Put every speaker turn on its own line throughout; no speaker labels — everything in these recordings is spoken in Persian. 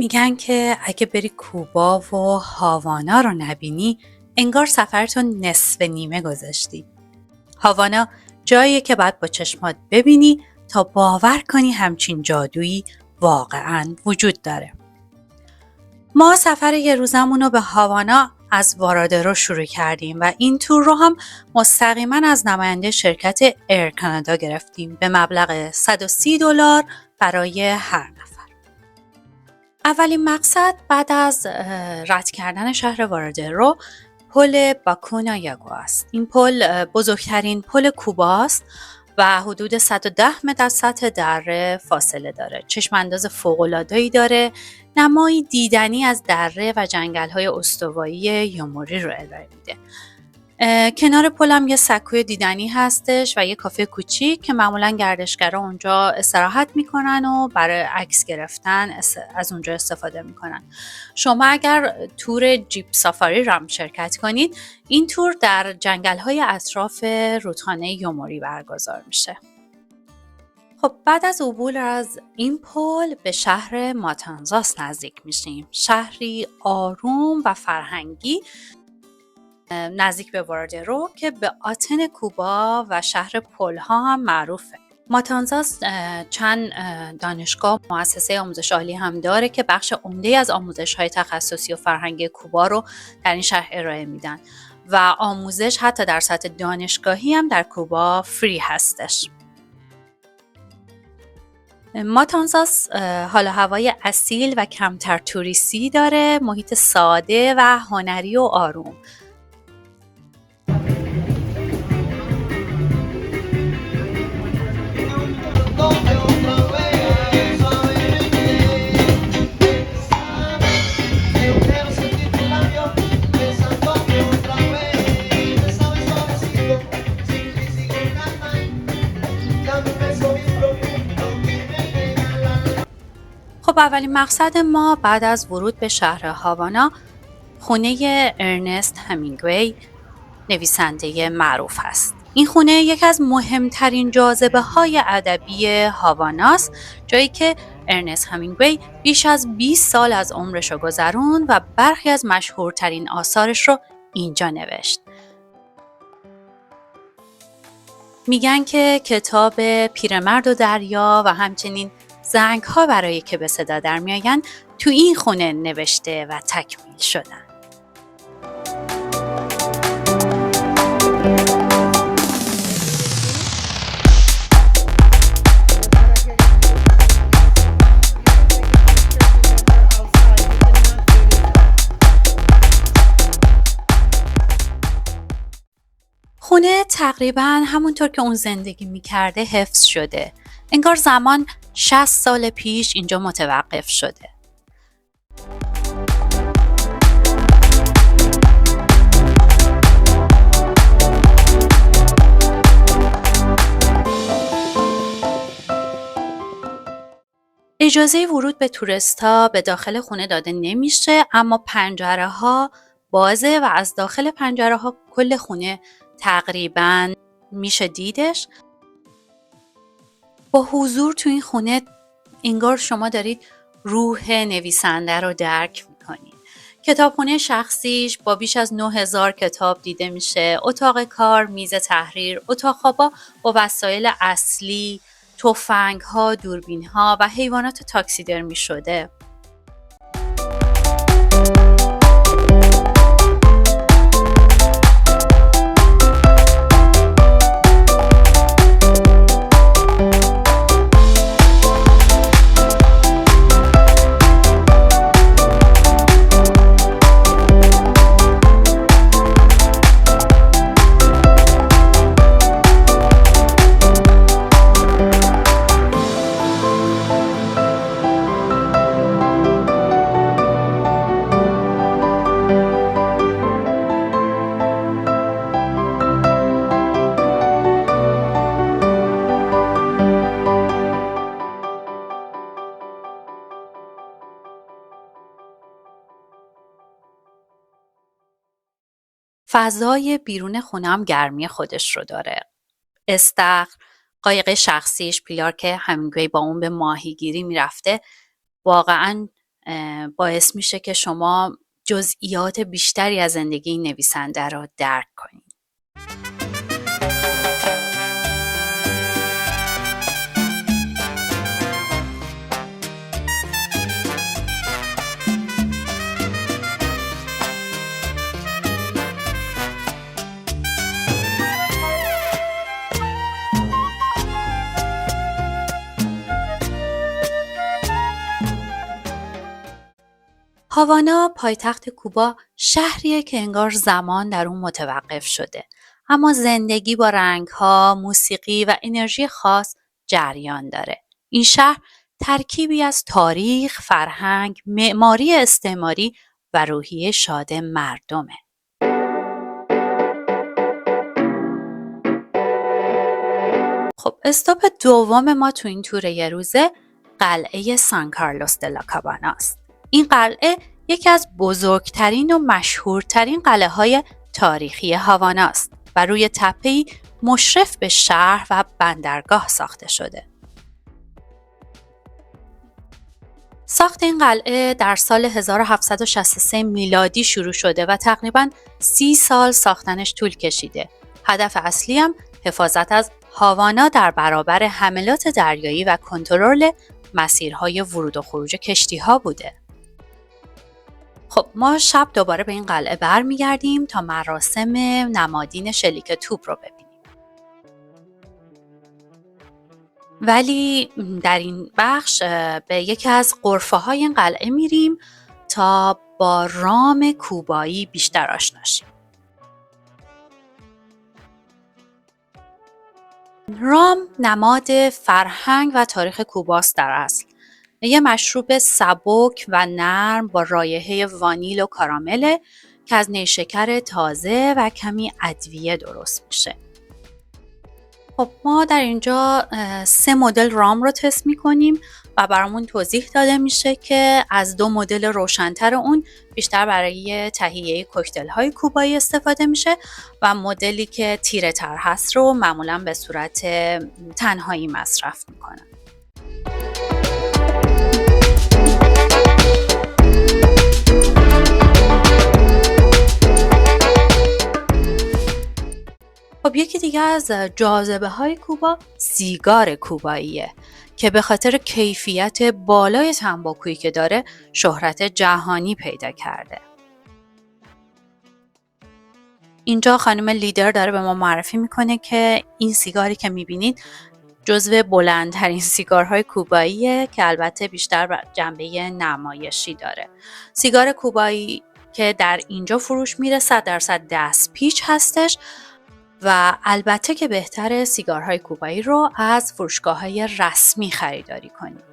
میگن که اگه بری کوبا و هاوانا رو نبینی انگار سفرتون نصف نیمه گذاشتی. هاوانا جاییه که باید با چشمات ببینی تا باور کنی همچین جادویی واقعاً وجود داره. ما سفر یه روزمون رو به هاوانا از وارادرو شروع کردیم و این تور رو هم مستقیما از نماینده شرکت ایر کانادا گرفتیم به مبلغ $130 برای هر نفر. اولین مقصد بعد از رد کردن شهر وارادرو پل باکونا یاگو است. این پل بزرگترین پل کوباست و حدود 110 متر از سطح دره فاصله داره. چشم انداز فوق‌العاده‌ای داره. نمایی دیدنی از دره و جنگل‌های استوایی یوموری رو ارائه میده. کنار پلم یه سکوی دیدنی هستش و یه کافه کوچیک که معمولاً گردشگرا اونجا استراحت میکنن و برای عکس گرفتن از اونجا استفاده میکنن. شما اگر تور جیپ سافاری رو هم شرکت کنید، این تور در جنگل‌های اطراف رودخانه یوموری برگزار میشه. خب بعد از عبور از این پل به شهر ماتانزاس نزدیک میشیم. شهری آروم و فرهنگی نزدیک به وارادرو که به آتن کوبا و شهر پل‌ها هم معروفه. ماتانزاس چند دانشگاه مؤسسه آموزش عالی هم داره که بخش عمده از آموزش‌های تخصصی و فرهنگی کوبا رو در این شهر ارائه میدن و آموزش حتی در سطح دانشگاهی هم در کوبا فری هستش. ماتانزاس حال و هوای اصیل و کمتر توریستی داره، محیط ساده و هنری و آروم. خب اولین مقصد ما بعد از ورود به شهر هاوانا خونه ارنست همینگوی نویسنده معروف است. این خونه یکی از مهمترین جاذبه های ادبی هاواناست، جایی که ارنست همینگوی بیش از 20 سال از عمرش رو گذروند و برخی از مشهورترین آثارش رو اینجا نوشت. میگن که کتاب پیرمرد و دریا و همچنین زنگ ها برای که به صدا در میآیند تو این خونه نوشته و تکمیل شدن. خونه تقریباً همونطور که اون زندگی میکرده حفظ شده. انگار زمان 60 سال پیش اینجا متوقف شده. اجازه ورود به توریستا به داخل خونه داده نمیشه، اما پنجره ها بازه و از داخل پنجره ها کل خونه تقریباً میشه دیدش. با حضور تو این خونه انگار شما دارید روح نویسنده رو درک میکنید. کتابخونه شخصیش با بیش از 9000 کتاب دیده میشه. اتاق کار، میز تحریر، اتاق خوابا با وسایل اصلی، تفنگ ها، دوربین ها و حیوانات تاکسیدرمی شده. فضای بیرون خونم گرمی خودش رو داره. استخر، قایق شخصیش، پیلار که همینگوی با اون به ماهیگیری میرفته، واقعا باعث میشه که شما جزئیات بیشتری از زندگی نویسنده رو درک کنید. هاوانا پایتخت کوبا شهریه که انگار زمان در اون متوقف شده، اما زندگی با رنگ‌ها، موسیقی و انرژی خاص جریان داره. این شهر ترکیبی از تاریخ، فرهنگ، معماری استعماری و روحیه شاد مردمه. خب استاپ دوم ما تو این تور یه روزه قلعه سان کارلوس دلا کابانا است. این قلعه یکی از بزرگترین و مشهورترین قلعه های تاریخی هاوانا است و روی تپه‌ای مشرف به شهر و بندرگاه ساخته شده. ساخت این قلعه در سال 1763 میلادی شروع شده و تقریباً 30 سال ساختنش طول کشیده. هدف اصلی هم حفاظت از هاوانا در برابر حملات دریایی و کنترل مسیرهای ورود و خروج کشتی‌ها بوده. خب ما شب دوباره به این قلعه برمیگردیم تا مراسم نمادین شلیک توپ رو ببینیم. ولی در این بخش به یکی از غرفه‌های این قلعه میریم تا با رام کوبایی بیشتر آشنا شیم. رام نماد فرهنگ و تاریخ کوباست در اصل. یه مشروب سبک و نرم با رایحه وانیل و کارامله که از نیشکر تازه و کمی ادویه درست میشه. خب ما در اینجا 3 مدل رام رو تست میکنیم و برامون توضیح داده میشه که از 2 مدل روشن‌تر اون بیشتر برای تهیه کوکتل های کوبایی استفاده میشه و مدلی که تیره تر هست رو معمولا به صورت تنهایی مصرف میکنن. خب یکی دیگه از جاذبه های کوبا سیگار کوباییه که به خاطر کیفیت بالای تنباکویی که داره شهرت جهانی پیدا کرده. اینجا خانم لیدر داره به ما معرفی میکنه که این سیگاری که میبینید جزو بلندترین سیگارهای کوباییه که البته بیشتر جنبه نمایشی داره. سیگار کوبایی که در اینجا فروش میره 100% دست پیچ هستش و البته که بهتره سیگارهای کوبایی رو از فروشگاه‌های رسمی خریداری کنیم.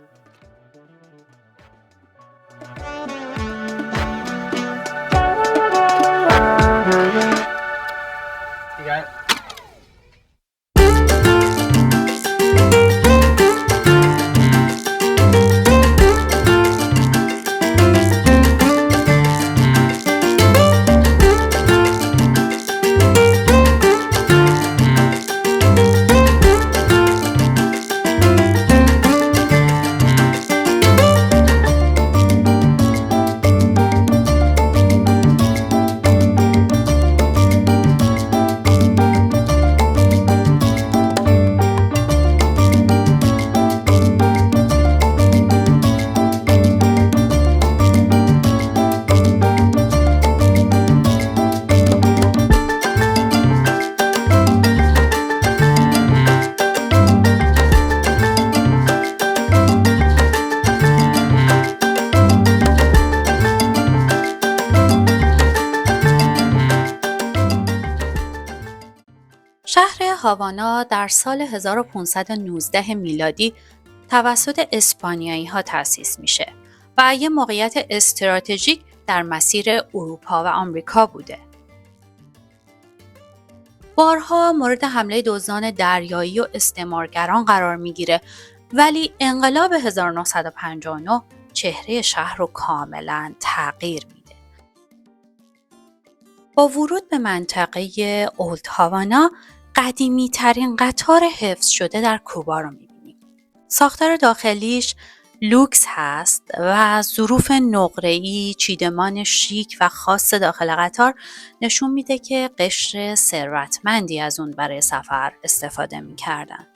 شهر هاوانا در سال 1519 میلادی توسط اسپانیایی ها تأسیس میشه و یه موقعیت استراتژیک در مسیر اروپا و آمریکا بوده. بارها مورد حمله دزدان دریایی و استعمارگران قرار میگیره ولی انقلاب 1959 چهره شهر رو کاملا تغییر میده. با ورود به منطقه اولد هاوانا قدیمی ترین قطار حفظ شده در کوبا رو میبینیم. ساختار داخلیش لوکس هست و ظروف نقره‌ای، چیدمان شیک و خاص داخل قطار نشون میده که قشر ثروتمندی از اون برای سفر استفاده میکردن.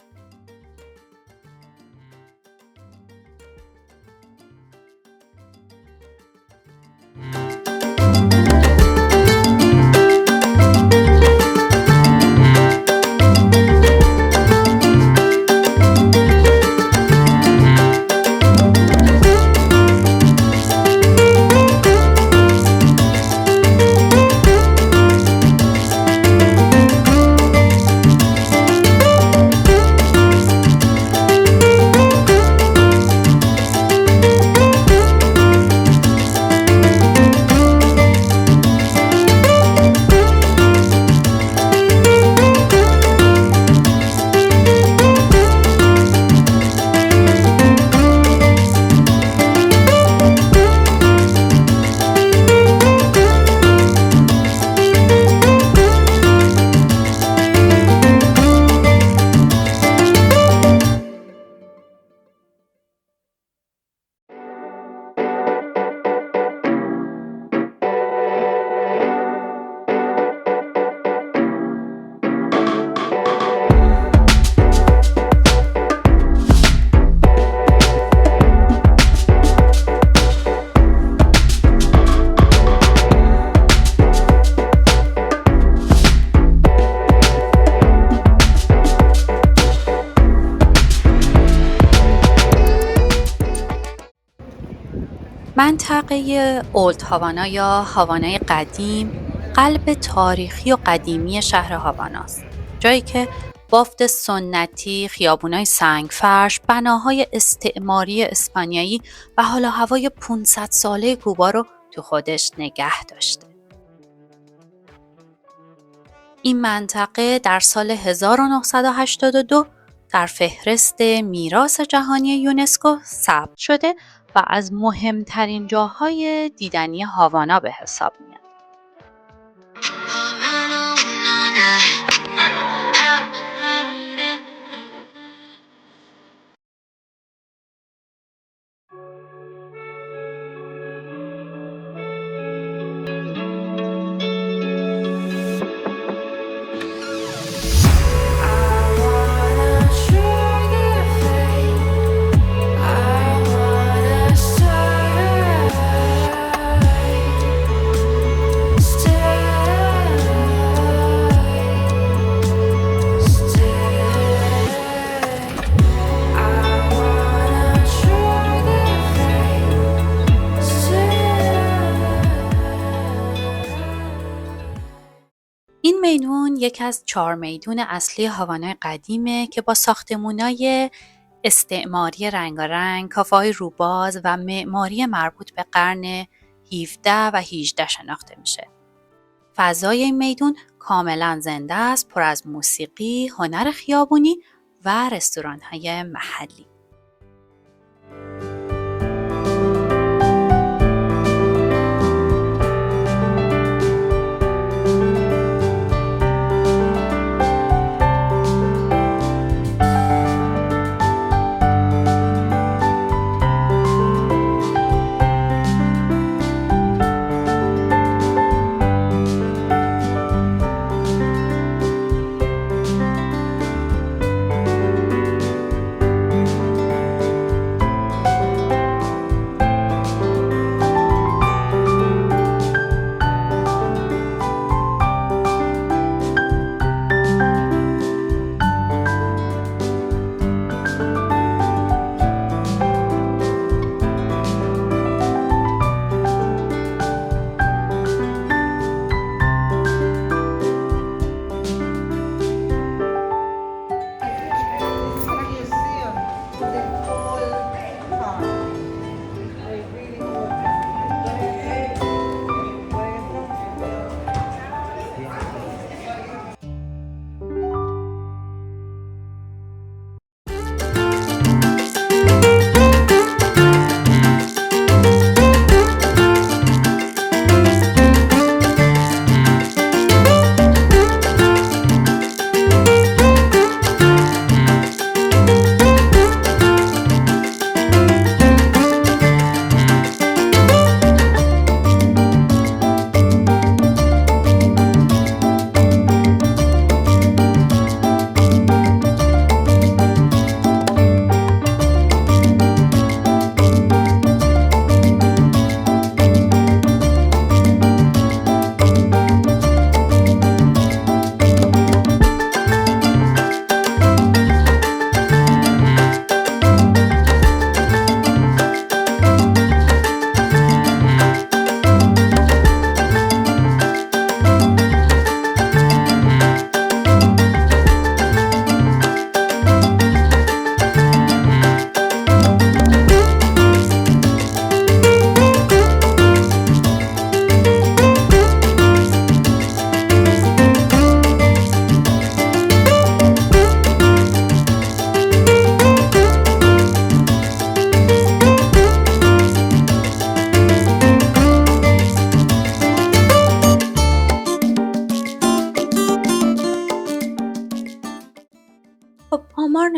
منطقه اولد هاوانا یا هاوانای قدیم قلب تاریخی و قدیمی شهر هاواناست. جایی که بافت سنتی، خیابونای سنگفرش، بناهای استعماری اسپانیایی و حال و هوای 500 ساله کوبا رو تو خودش نگه داشته. این منطقه در سال 1982 در فهرست میراث جهانی یونسکو ثبت شده و از مهمترین جاهای دیدنی هاوانا به حساب میاد. این میدون یکی از 4 میدون اصلی هاوانای قدیمه که با ساختمونای استعماری رنگارنگ، کافه‌های روباز و معماری مربوط به قرن 17 و 18 شناخته میشه. فضای این میدون کاملا زنده است، پر از موسیقی، هنر خیابونی و رستوران‌های محلی.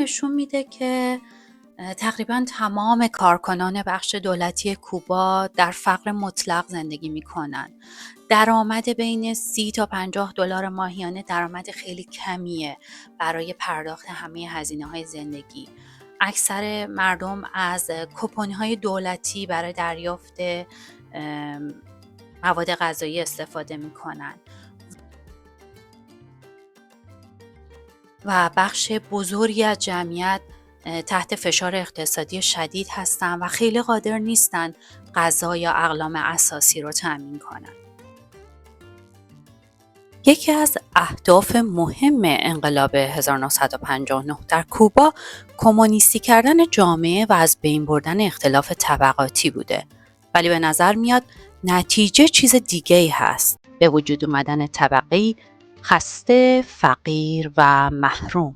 نشون میده که تقریبا تمام کارکنان بخش دولتی کوبا در فقر مطلق زندگی میکنن. درآمد بین 30 تا 50 دلار ماهیانه درآمد خیلی کمیه برای پرداخت همه هزینه‌های زندگی. اکثر مردم از کوپن‌های دولتی برای دریافت مواد غذایی استفاده میکنن و بخش بزرگی از جمعیت تحت فشار اقتصادی شدید هستن و خیلی قادر نیستن غذا یا اقلام اساسی رو تامین کنن. یکی از اهداف مهم انقلاب 1959 در کوبا کمونیستی کردن جامعه و از بین بردن اختلاف طبقاتی بوده، ولی به نظر میاد نتیجه چیز دیگه‌ای هست: به وجود اومدن طبقه‌ای خسته، فقیر و محروم.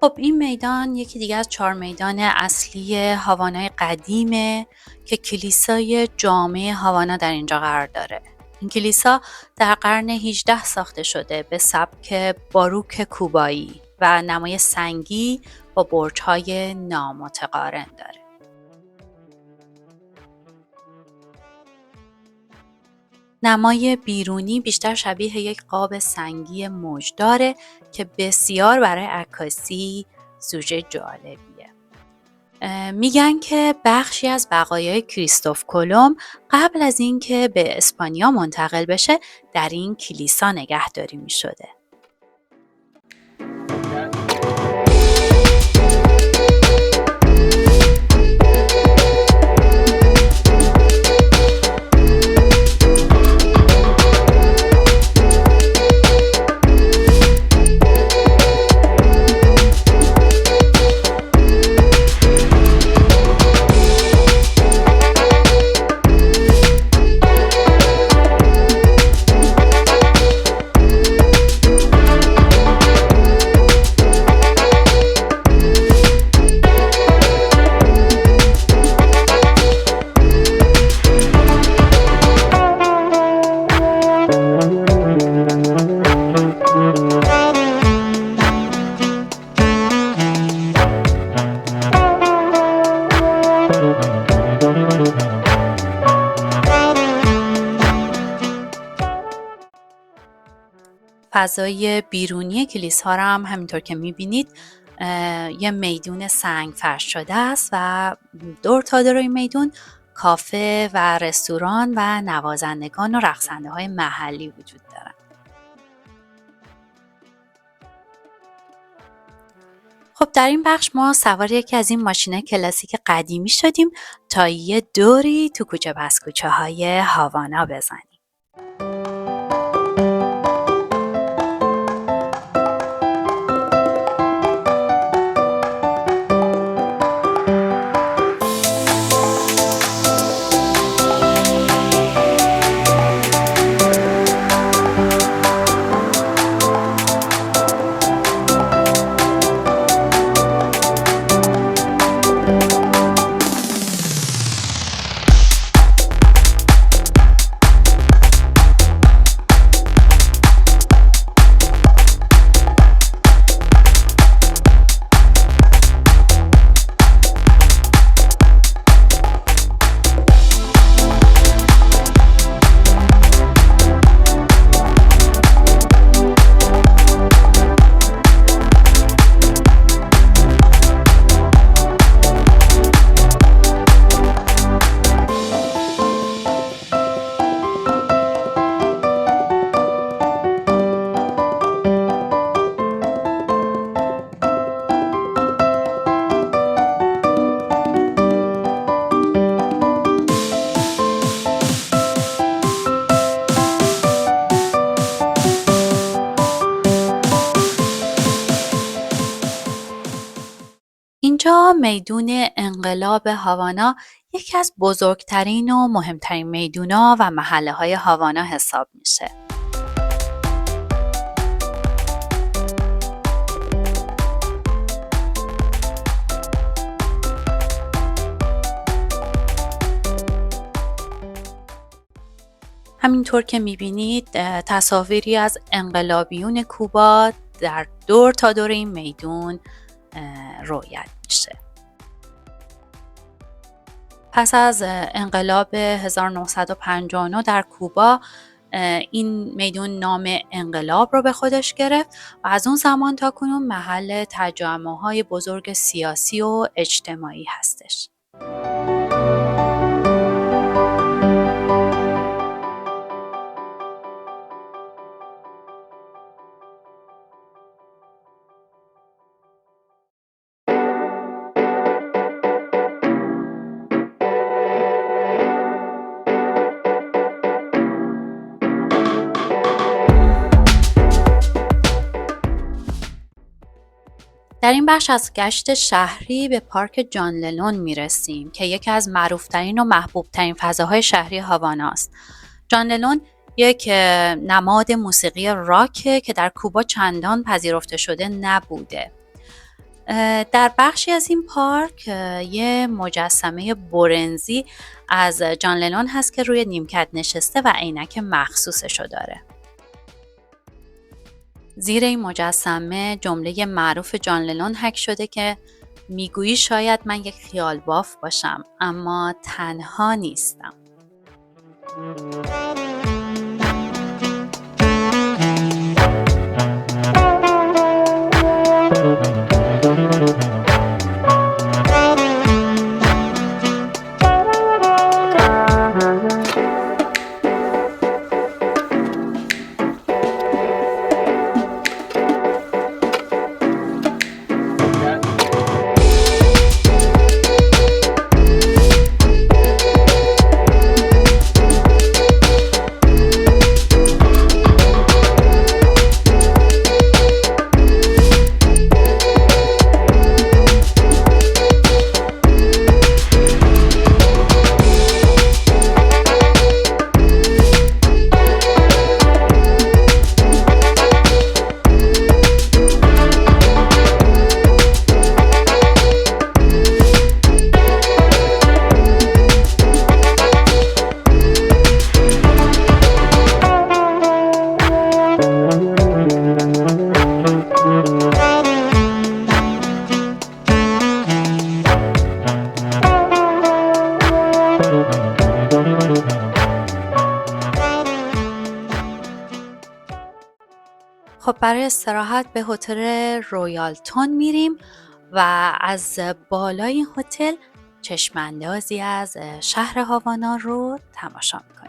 خب این میدان یکی دیگه از 4 میدان اصلی هاوانای قدیمه که کلیسای جامع هاوانا در اینجا قرار داره. این کلیسا در قرن 18 ساخته شده به سبک باروک کوبایی و نمای سنگی با برج‌های نامتقارن داره. نمای بیرونی بیشتر شبیه یک قاب سنگی موج داره که بسیار برای عکاسی سوژه جالبیه. میگن که بخشی از بقایای کریستوف کلم قبل از اینکه به اسپانیا منتقل بشه در این کلیسا نگهداری میشده. فضای بیرونی کلیسا رو هم همینطور که میبینید یه میدون سنگ فرش شده است و دور تا دور این میدون کافه و رستوران و نوازندگان و رقصنده های محلی وجود دارن. خب در این بخش ما سوار یکی از این ماشین‌های کلاسیک قدیمی شدیم تا یه دوری تو کوچه پس کوچه های هاوانا بزنیم. اینجا میدون انقلاب هاوانا یکی از بزرگترین و مهمترین میدونا و محله های هاوانا حساب میشه. همینطور که میبینید تصاویری از انقلابیون کوبا در دور تا دور این میدون رویت میشه. پس از انقلاب 1959 در کوبا این میدون نام انقلاب رو به خودش گرفت و از اون زمان تا کنون محل تجمع‌های بزرگ سیاسی و اجتماعی هستش. در این بخش از گشت شهری به پارک جان لنون میرسیم که یکی از معروفترین و محبوبترین فضاهای شهری هاوانا است. جان لنون یک نماد موسیقی راکه که در کوبا چندان پذیرفته شده نبوده. در بخشی از این پارک یه مجسمه برنزی از جان لنون هست که روی نیمکت نشسته و عینک مخصوصشو داره. زیر این مجسمه جمله معروف جان لنون حک شده که میگویی شاید من یک خیال باف باشم اما تنها نیستم. خب برای استراحت به هتل رویالتون میریم و از بالای این هتل چشماندازی از شهر هاوانا رو تماشا میکنیم.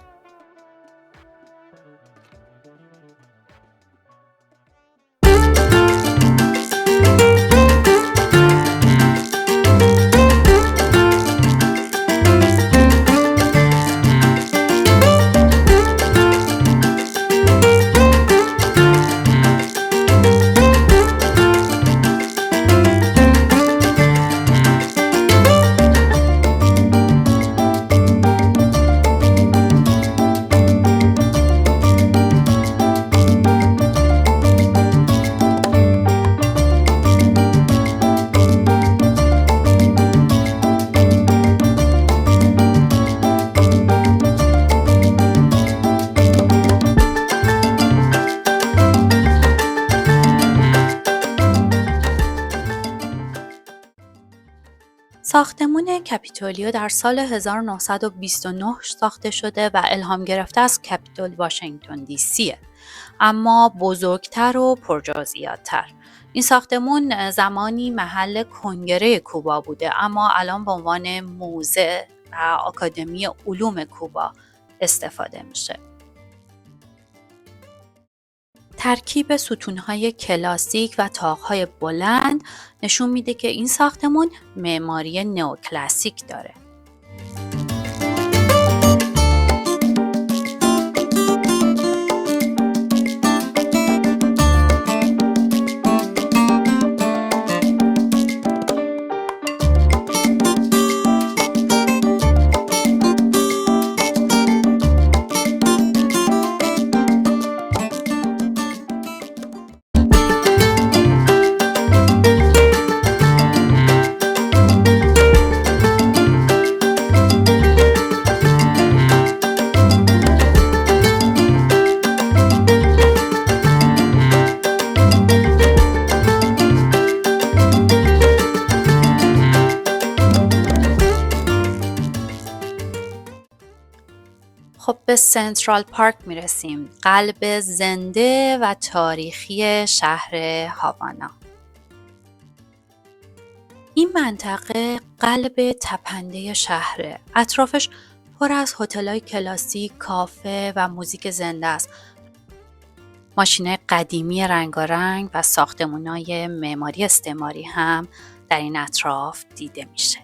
ساختمان کپیتولیو در سال 1929 ساخته شده و الهام گرفته از کپیتول واشنگتن دی سیه، اما بزرگتر و پرجزئیات‌تر. این ساختمان زمانی محل کنگره کوبا بوده اما الان به عنوان موزه و آکادمی علوم کوبا استفاده میشه. ترکیب ستون‌های کلاسیک و طاق‌های بلند نشون میده که این ساختمان معماری نئوکلاسیک داره. به سنترال پارک میرسیم، قلب زنده و تاریخی شهر هاوانا. این منطقه قلب تپنده شهره. اطرافش پر از هتل‌های کلاسیک، کافه و موزیک زنده است. ماشین‌های قدیمی رنگارنگ و ساختمان‌های معماری استعماری هم در این اطراف دیده میشه.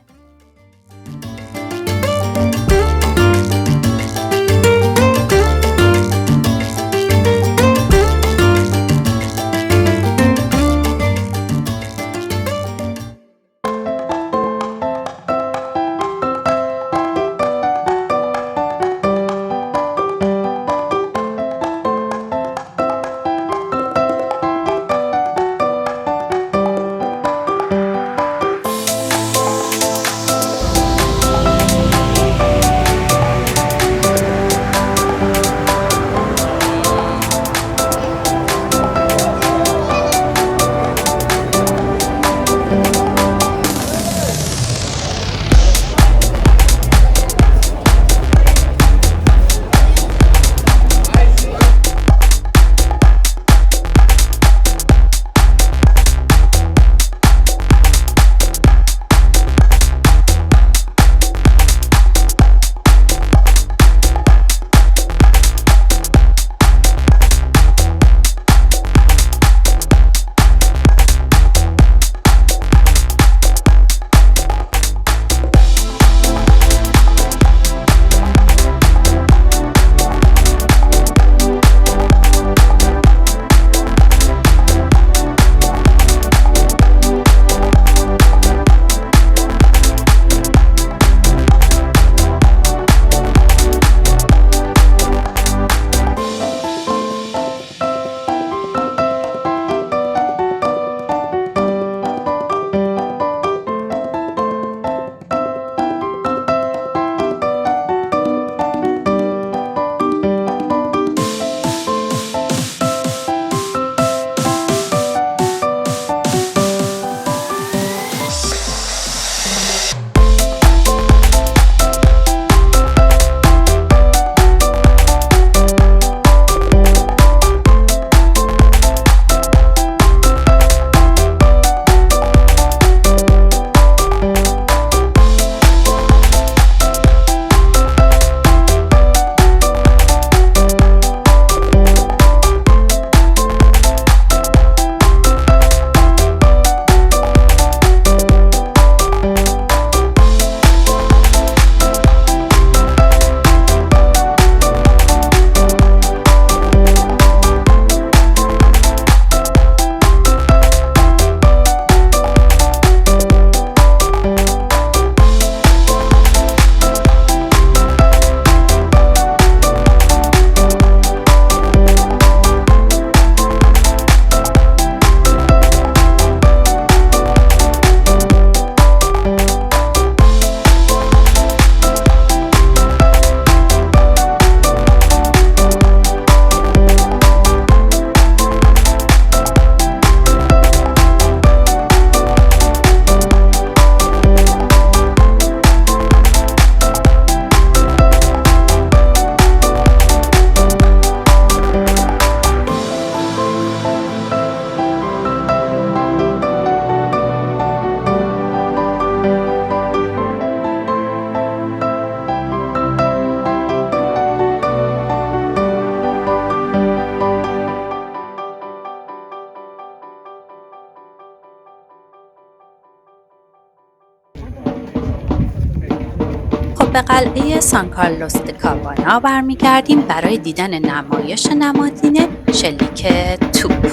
به قلعه سان کارلوس د کاوانا برمیگردیم برای دیدن نمایش نمادینه شلیک توپ.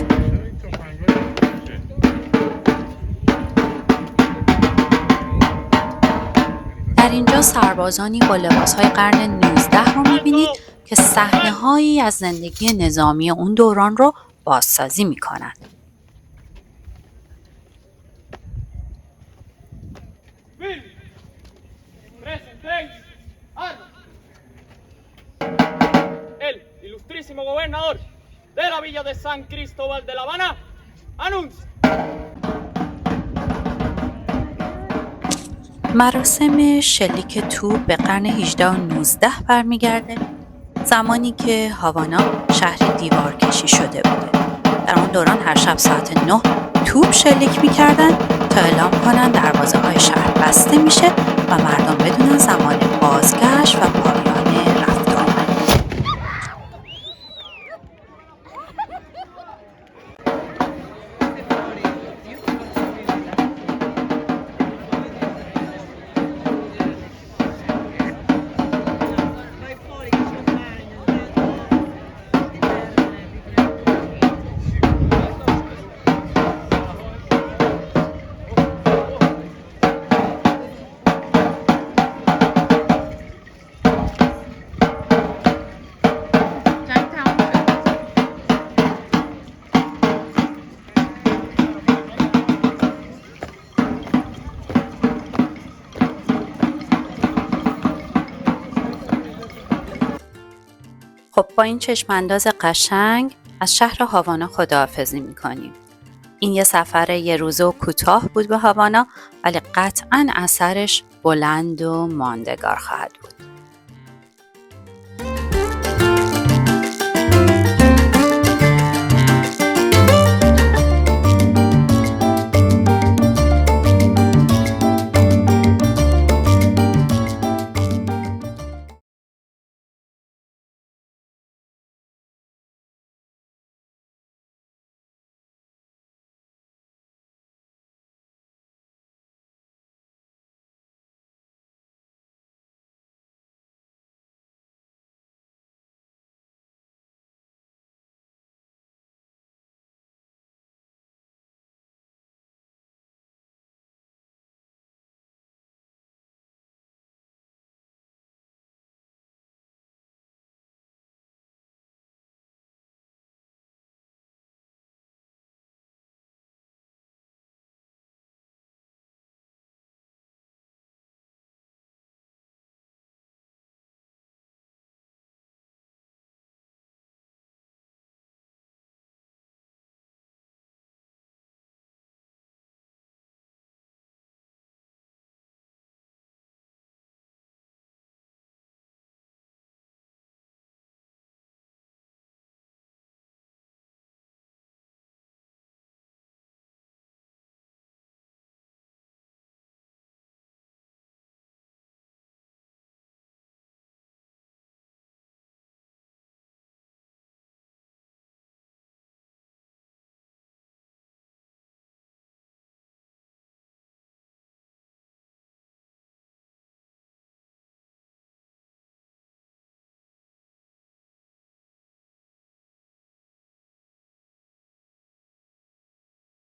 در اینجا سربازانی با لباسهای قرن 19 رو میبینید که صحنه‌هایی از زندگی نظامی اون دوران رو بازسازی میکنند.
El ilustrísimo gobernador de la villa de San Cristóbal de La Habana anuncia.
مراسم شلیک توپ به قرن 18 و 19 برمیگرده زمانی که هاوانا شهر دیوار کشی شده بوده. در اون دوران هر شب ساعت 9 توپ شلیک می‌کردن تا اعلام کنن دروازه های شهر بسته میشه و مردم بدونن زمان بازگشت و پایان رفت و آمد.
جنگ تموم شد.
خب با این چشمانداز قشنگ از شهر هاوانا خداحافظی میکنیم. این یه سفر یه روزه و کوتاه بود به هاوانا، ولی قطعاً اثرش بلند و ماندگار خواهد بود.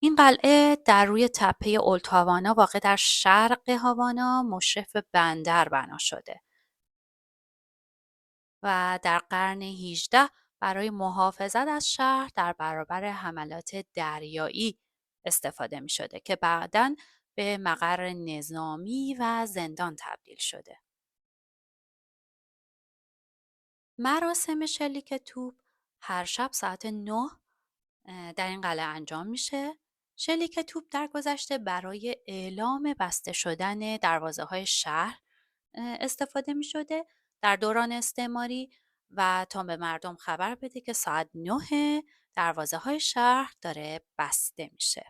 این قلعه در روی تپه اولد هاوانا واقع در شرق هاوانا مشرف به بندر بنا شده و در قرن 18 برای محافظت از شهر در برابر حملات دریایی استفاده می شده که بعداً به مقر نظامی و زندان تبدیل شده. مراسم شلیک توپ هر شب ساعت 9 در این قلعه انجام میشه. شلیک توپ در گذشته برای اعلام بسته شدن دروازه های شهر استفاده می شده در دوران استعماری و تا به مردم خبر بده که ساعت 9 دروازه های شهر داره بسته میشه.